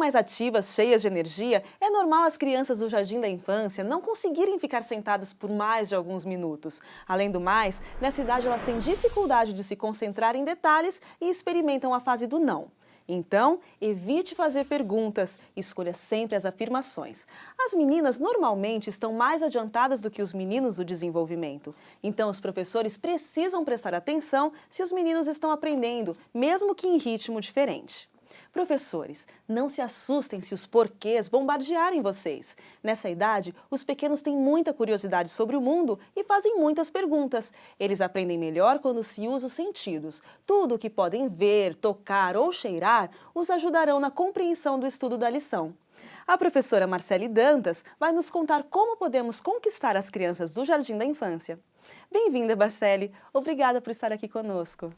mais ativas, cheias de energia, é normal as crianças do jardim da infância não conseguirem ficar sentadas por mais de alguns minutos. Além do mais, nessa idade elas têm dificuldade de se concentrar em detalhes e experimentam a fase do não. Então, evite fazer perguntas, escolha sempre as afirmações. As meninas normalmente estão mais adiantadas do que os meninos do desenvolvimento. Então, os professores precisam prestar atenção se os meninos estão aprendendo, mesmo que em ritmo diferente. Professores, não se assustem se os porquês bombardearem vocês. Nessa idade, os pequenos têm muita curiosidade sobre o mundo e fazem muitas perguntas. Eles aprendem melhor quando se usa os sentidos. Tudo o que podem ver, tocar ou cheirar os ajudarão na compreensão do estudo da lição. A professora Marcele Dantas vai nos contar como podemos conquistar as crianças do Jardim da Infância. Bem-vinda, Marcele. Obrigada por estar aqui conosco.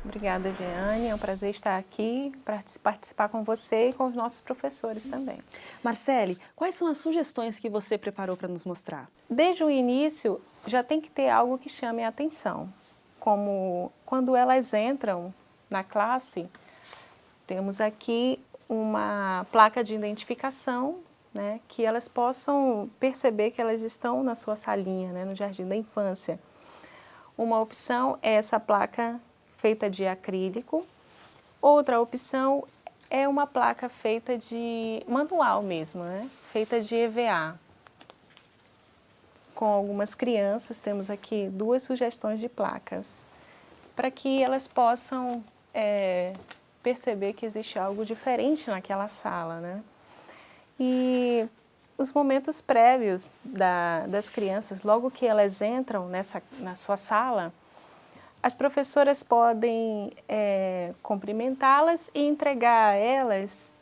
Obrigada, Jeane. É um prazer estar aqui para participar com você e com os nossos professores também. Marcele, quais são as sugestões que você preparou para nos mostrar? Desde o início, já tem que ter algo que chame a atenção. Como quando elas entram na classe, temos aqui uma placa de identificação, né, que elas possam perceber que elas estão na sua salinha, né, no Jardim da Infância. Uma opção é essa placa feita de acrílico. Outra opção é uma placa feita de manual mesmo, né? Feita de EVA. Com algumas crianças, temos aqui 2 sugestões de placas, para que elas possam perceber que existe algo diferente naquela sala, né? E os momentos prévios das crianças, logo que elas entram na sua sala, as professoras podem cumprimentá-las e entregar a elas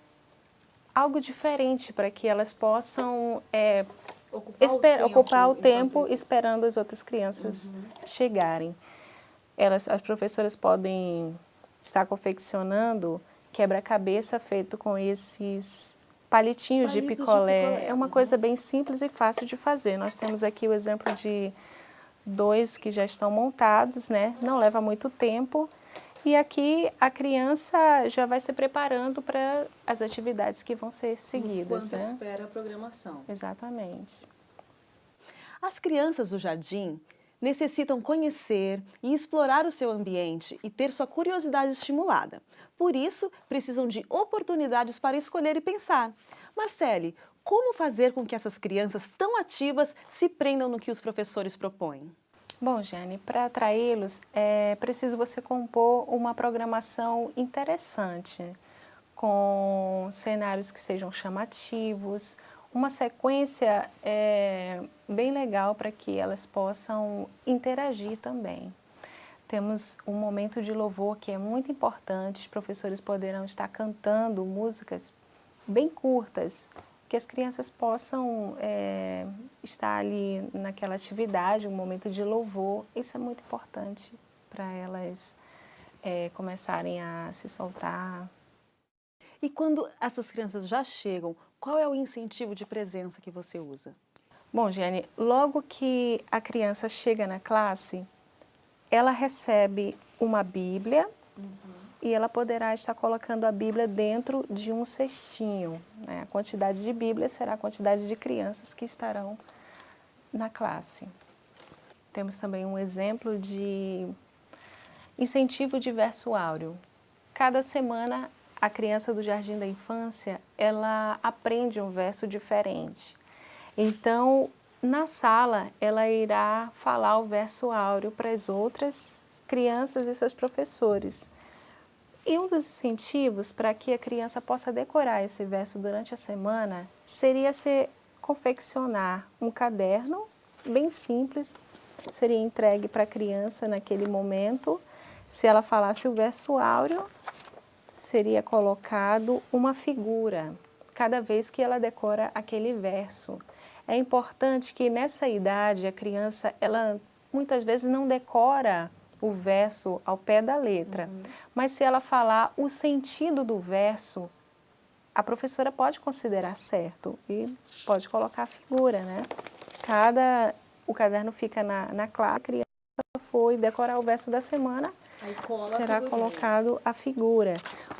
algo diferente para que elas possam ocupar o tempo esperando as outras crianças chegarem. As professoras podem estar confeccionando quebra-cabeça feito com esses palitinhos de picolé. É uma coisa bem simples e fácil de fazer. Nós temos aqui o exemplo de 2 que já estão montados, né? Não leva muito tempo. E aqui a criança já vai se preparando para as atividades que vão ser seguidas. Enquanto espera a programação. Exatamente. As crianças do jardim necessitam conhecer e explorar o seu ambiente e ter sua curiosidade estimulada. Por isso, precisam de oportunidades para escolher e pensar. Marcele, como fazer com que essas crianças tão ativas se prendam no que os professores propõem? Bom, Jane, para atraí-los é preciso você compor uma programação interessante, com cenários que sejam chamativos, uma sequência bem legal para que elas possam interagir também. Temos um momento de louvor que é muito importante, os professores poderão estar cantando músicas bem curtas, que as crianças possam estar ali naquela atividade, um momento de louvor. Isso é muito importante para elas começarem a se soltar. E quando essas crianças já chegam, qual é o incentivo de presença que você usa? Bom, Jeane, logo que a criança chega na classe, ela recebe uma Bíblia, e ela poderá estar colocando a Bíblia dentro de um cestinho, né? A quantidade de Bíblia será a quantidade de crianças que estarão na classe. Temos também um exemplo de incentivo de verso áureo. Cada semana, a criança do Jardim da Infância, ela aprende um verso diferente. Então, na sala, ela irá falar o verso áureo para as outras crianças e seus professores. E um dos incentivos para que a criança possa decorar esse verso durante a semana seria confeccionar um caderno bem simples, seria entregue para a criança naquele momento. Se ela falasse o verso áureo, seria colocado uma figura cada vez que ela decora aquele verso. É importante que nessa idade a criança, ela muitas vezes não decora o verso ao pé da letra, mas se ela falar o sentido do verso, a professora pode considerar certo e pode colocar a figura, né? O caderno fica na classe, a criança foi decorar o verso da semana, será colocado a figura.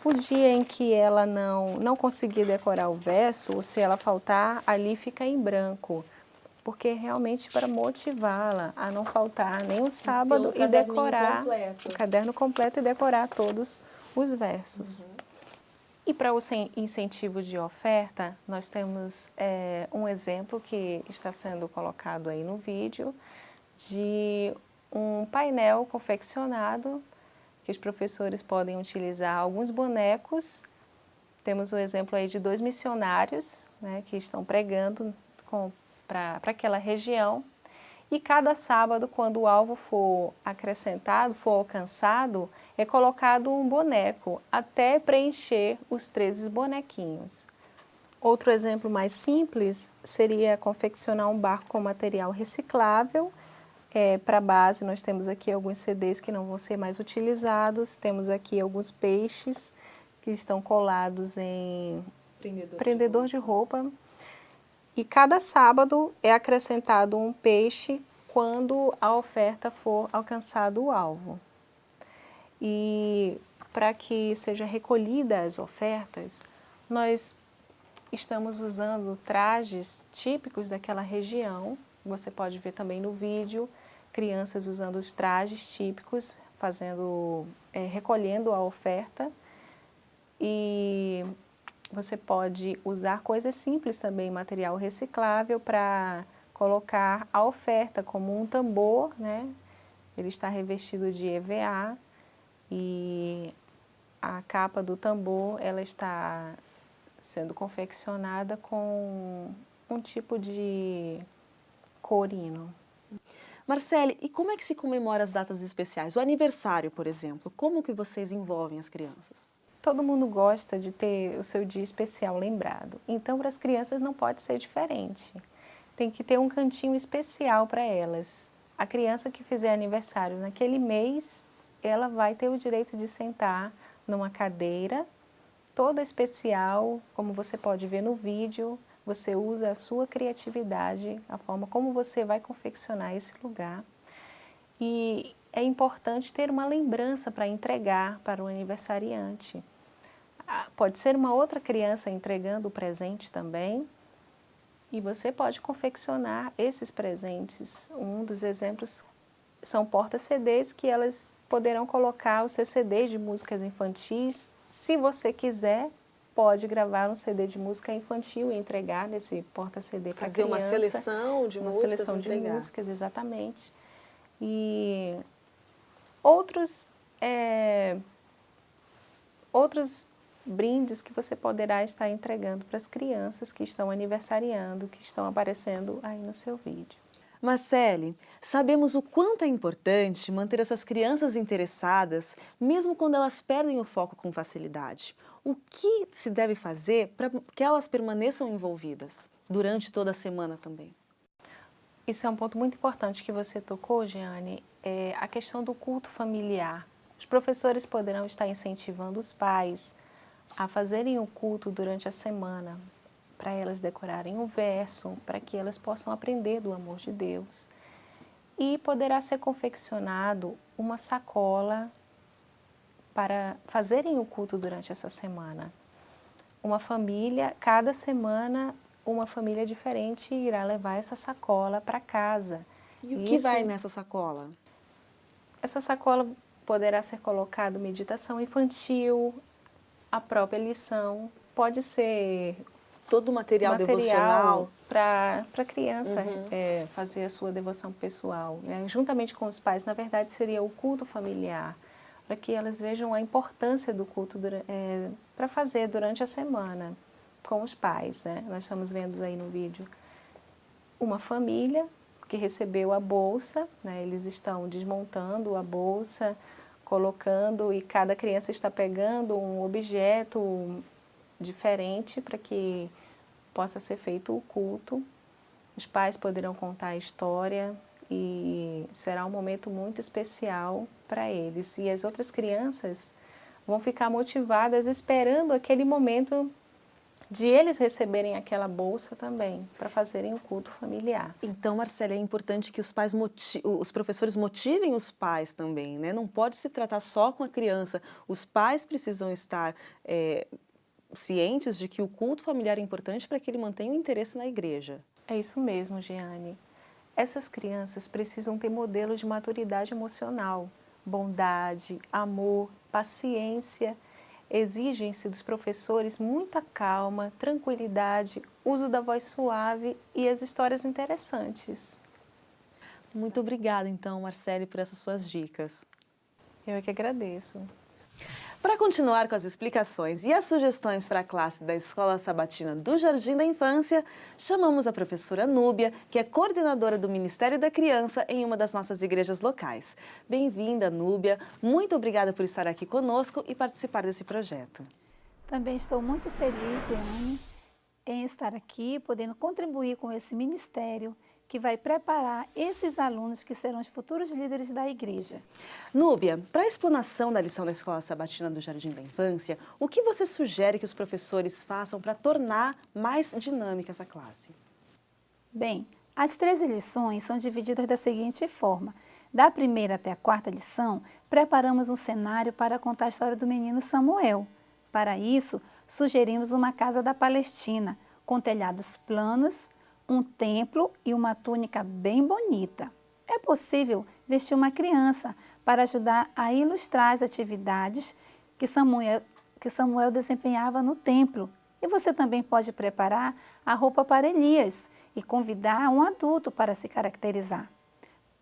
O dia em que ela não conseguir decorar o verso, ou se ela faltar, ali fica em branco. Porque realmente para motivá-la a não faltar nem o sábado e decorar o caderno completo e decorar todos os versos. E para o incentivo de oferta, nós temos um exemplo que está sendo colocado aí no vídeo de um painel confeccionado que os professores podem utilizar alguns bonecos. Temos o exemplo aí de 2 missionários, né, que estão pregando para aquela região. E cada sábado, quando o alvo for acrescentado, for alcançado, é colocado um boneco até preencher os 13 bonequinhos. Outro exemplo mais simples seria confeccionar um barco com material reciclável. Para a base, nós temos aqui alguns CDs que não vão ser mais utilizados, temos aqui alguns peixes que estão colados em prendedor de roupa. E cada sábado é acrescentado um peixe quando a oferta for alcançado o alvo. E para que seja recolhida as ofertas, nós estamos usando trajes típicos daquela região. Você pode ver também no vídeo crianças usando os trajes típicos, recolhendo a oferta. E você pode usar coisas simples também, material reciclável, para colocar a oferta, como um tambor, né? Ele está revestido de EVA e a capa do tambor ela está sendo confeccionada com um tipo de corino. Marcele, e como é que se comemora as datas especiais? O aniversário, por exemplo, como que vocês envolvem as crianças? Todo mundo gosta de ter o seu dia especial lembrado, então para as crianças não pode ser diferente. Tem que ter um cantinho especial para elas. A criança que fizer aniversário naquele mês, ela vai ter o direito de sentar numa cadeira toda especial, como você pode ver no vídeo. Você usa a sua criatividade, a forma como você vai confeccionar esse lugar. E é importante ter uma lembrança para entregar para o aniversariante. Pode ser uma outra criança entregando o presente também. E você pode confeccionar esses presentes. Um dos exemplos são porta-CDs que elas poderão colocar os seus CDs de músicas infantis. Se você quiser, pode gravar um CD de música infantil e entregar nesse porta-CD para a criança. Fazer uma seleção de músicas. Uma seleção de músicas, exatamente. E outros brindes que você poderá estar entregando para as crianças que estão aniversariando, que estão aparecendo aí no seu vídeo. Marcele, sabemos o quanto é importante manter essas crianças interessadas, mesmo quando elas perdem o foco com facilidade. O que se deve fazer para que elas permaneçam envolvidas durante toda a semana também? Isso é um ponto muito importante que você tocou, Jeane, a questão do culto familiar. Os professores poderão estar incentivando os pais a fazerem o culto durante a semana, para elas decorarem um verso, para que elas possam aprender do amor de Deus. E poderá ser confeccionado uma sacola para fazerem o culto durante essa semana. Uma família, cada semana, uma família diferente irá levar essa sacola para casa. E o que vai nessa sacola? Essa sacola poderá ser colocado meditação infantil, a própria lição, pode ser todo o material devocional para a criança fazer a sua devoção pessoal. Juntamente com os pais, na verdade, seria o culto familiar, para que elas vejam a importância do culto para fazer durante a semana com os pais. Né? Nós estamos vendo aí no vídeo uma família que recebeu a bolsa, né? Eles estão desmontando a bolsa, colocando, e cada criança está pegando um objeto diferente para que possa ser feito o culto. Os pais poderão contar a história e será um momento muito especial para eles. E as outras crianças vão ficar motivadas esperando aquele momento de eles receberem aquela bolsa também, para fazerem o culto familiar. Então, Marcela, é importante que os professores motivem os pais também, né? Não pode se tratar só com a criança. Os pais precisam estar cientes de que o culto familiar é importante para que ele mantenha o interesse na igreja. É isso mesmo, Jeane. Essas crianças precisam ter modelos de maturidade emocional, bondade, amor, paciência. Exigem-se dos professores muita calma, tranquilidade, uso da voz suave e as histórias interessantes. Muito obrigada, então, Marcele, por essas suas dicas. Eu é que agradeço. Para continuar com as explicações e as sugestões para a classe da Escola Sabatina do Jardim da Infância, chamamos a professora Núbia, que é coordenadora do Ministério da Criança em uma das nossas igrejas locais. Bem-vinda, Núbia. Muito obrigada por estar aqui conosco e participar desse projeto. Também estou muito feliz, Jeane, em estar aqui, podendo contribuir com esse ministério que vai preparar esses alunos que serão os futuros líderes da igreja. Núbia, para a explanação da lição da Escola Sabatina do Jardim da Infância, o que você sugere que os professores façam para tornar mais dinâmica essa classe? Bem, as 13 lições são divididas da seguinte forma. Da primeira até a quarta lição, preparamos um cenário para contar a história do menino Samuel. Para isso, sugerimos uma casa da Palestina, com telhados planos, um templo e uma túnica bem bonita. É possível vestir uma criança para ajudar a ilustrar as atividades que Samuel desempenhava no templo. E você também pode preparar a roupa para Elias e convidar um adulto para se caracterizar.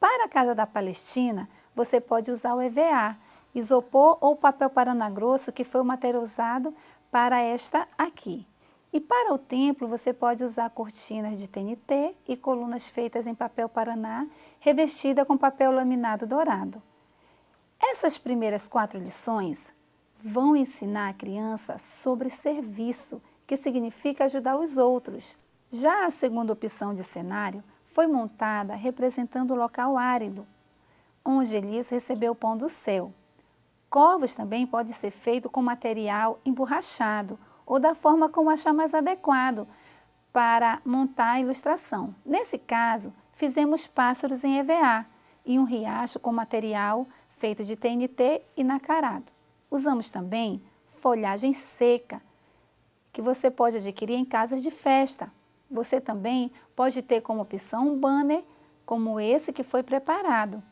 Para a Casa da Palestina, você pode usar o EVA, isopor ou papel Paraná grosso, que foi o material usado para esta aqui. E para o templo, você pode usar cortinas de TNT e colunas feitas em papel Paraná, revestida com papel laminado dourado. Essas primeiras 4 lições vão ensinar a criança sobre serviço, que significa ajudar os outros. Já a segunda opção de cenário foi montada representando o local árido, onde Elias recebeu o pão do céu. Corvos também podem ser feitos com material emborrachado, ou da forma como achar mais adequado para montar a ilustração. Nesse caso, fizemos pássaros em EVA e um riacho com material feito de TNT e nacarado. Usamos também folhagem seca, que você pode adquirir em casas de festa. Você também pode ter como opção um banner como esse que foi preparado.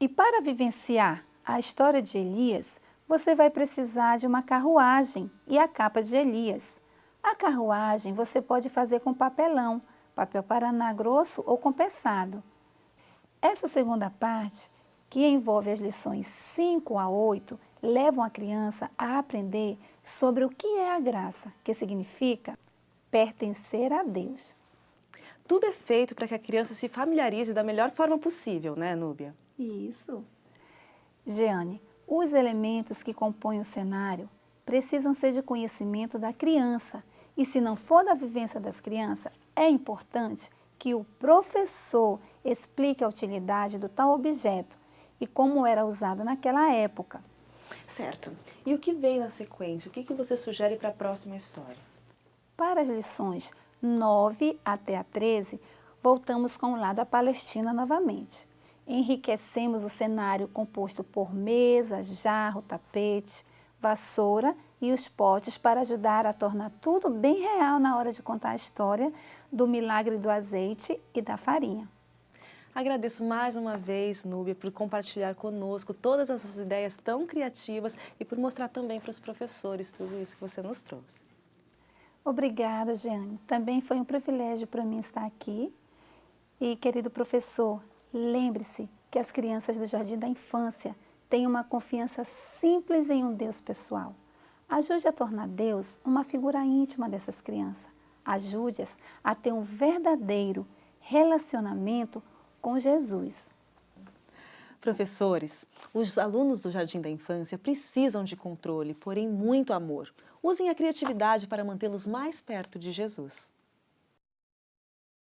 E para vivenciar a história de Elias, você vai precisar de uma carruagem e a capa de Elias. A carruagem você pode fazer com papelão, papel Paraná grosso ou compensado. Essa segunda parte, que envolve as lições 5 a 8, levam a criança a aprender sobre o que é a graça, que significa pertencer a Deus. Tudo é feito para que a criança se familiarize da melhor forma possível, né, Núbia? Isso. Jeane, os elementos que compõem o cenário precisam ser de conhecimento da criança e, se não for da vivência das crianças, é importante que o professor explique a utilidade do tal objeto e como era usado naquela época. Certo. E o que vem na sequência? O que você sugere para a próxima história? Para as lições 9 até a 13, voltamos com o lado da Palestina novamente. Enriquecemos o cenário composto por mesa, jarro, tapete, vassoura e os potes para ajudar a tornar tudo bem real na hora de contar a história do milagre do azeite e da farinha. Agradeço mais uma vez, Núbia, por compartilhar conosco todas essas ideias tão criativas e por mostrar também para os professores tudo isso que você nos trouxe. Obrigada, Jeane. Também foi um privilégio para mim estar aqui. E, querido professor, lembre-se que as crianças do Jardim da Infância têm uma confiança simples em um Deus pessoal. Ajude a tornar Deus uma figura íntima dessas crianças. Ajude-as a ter um verdadeiro relacionamento com Jesus. Professores, os alunos do Jardim da Infância precisam de controle, porém muito amor. Usem a criatividade para mantê-los mais perto de Jesus.